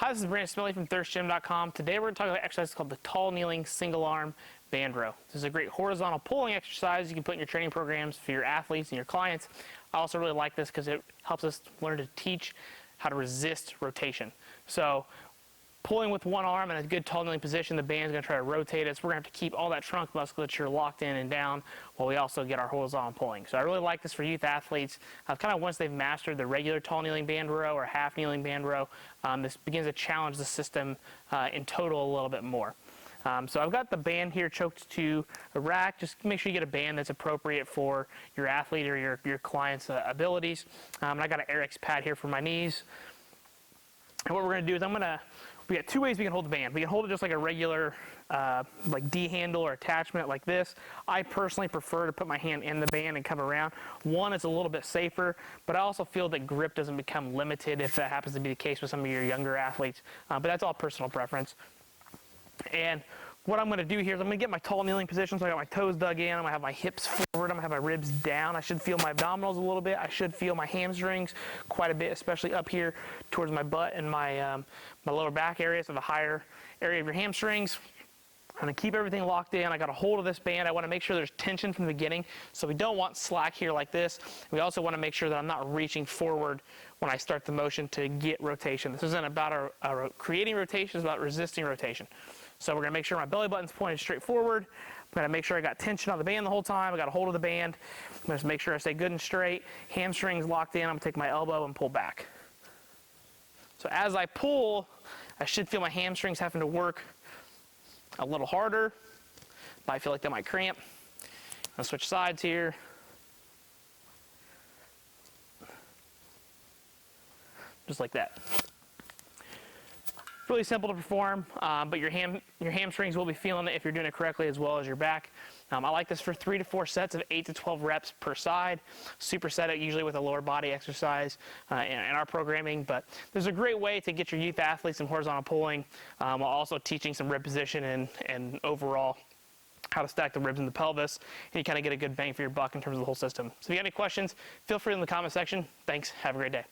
Hi, this is Brandon Smiley from thirstgym.com. Today we're going to talk about an exercise called the tall kneeling single arm band row. This is a great horizontal pulling exercise you can put in your training programs for your athletes and your clients. I also really like this because it helps us learn to teach how to resist rotation. So pulling with one arm in a good tall kneeling position, the band's going to try to rotate us. We're going to have to keep all that trunk musculature locked in and down while we also get our horizontal pulling. So I really like this for youth athletes. Kind of once they've mastered the regular tall kneeling band row or half kneeling band row, this begins to challenge the system in total a little bit more. So I've got the band here choked to a rack. Just make sure you get a band that's appropriate for your athlete or your client's abilities. And I got an Eric's pad here for my knees. And what we're going to do is we got two ways we can hold the band. We can hold it just like a regular like D handle or attachment like this. I personally prefer to put my hand in the band and come around. One, it's a little bit safer, but I also feel that grip doesn't become limited if that happens to be the case with some of your younger athletes. But that's all personal preference. And what I'm going to do here is I'm going to get my tall kneeling position, so I got my toes dug in, I'm going to have my hips forward, I'm going to have my ribs down. I should feel my abdominals a little bit. I should feel my hamstrings quite a bit, especially up here towards my butt and my lower back area, so the higher area of your hamstrings. I'm going to keep everything locked in. I got a hold of this band. I want to make sure there's tension from the beginning, so we don't want slack here like this. We also want to make sure that I'm not reaching forward when I start the motion to get rotation. This isn't about creating rotation, it's about resisting rotation. So we're going to make sure my belly button's pointed straight forward. I'm going to make sure I got tension on the band the whole time. I got a hold of the band. I'm going to make sure I stay good and straight. Hamstrings locked in. I'm going to take my elbow and pull back. So as I pull, I should feel my hamstrings having to work a little harder. I feel like they might cramp. I'll switch sides here. Just like that. Really simple to perform, but your hamstrings will be feeling it if you're doing it correctly, as well as your back. I like this for 3 to 4 sets of 8 to 12 reps per side. Superset it usually with a lower body exercise in our programming, but there's a great way to get your youth athletes in horizontal pulling while also teaching some rib position and overall how to stack the ribs in the pelvis, and you kind of get a good bang for your buck in terms of the whole system. So if you got any questions, feel free in the comment section. Thanks. Have a great day.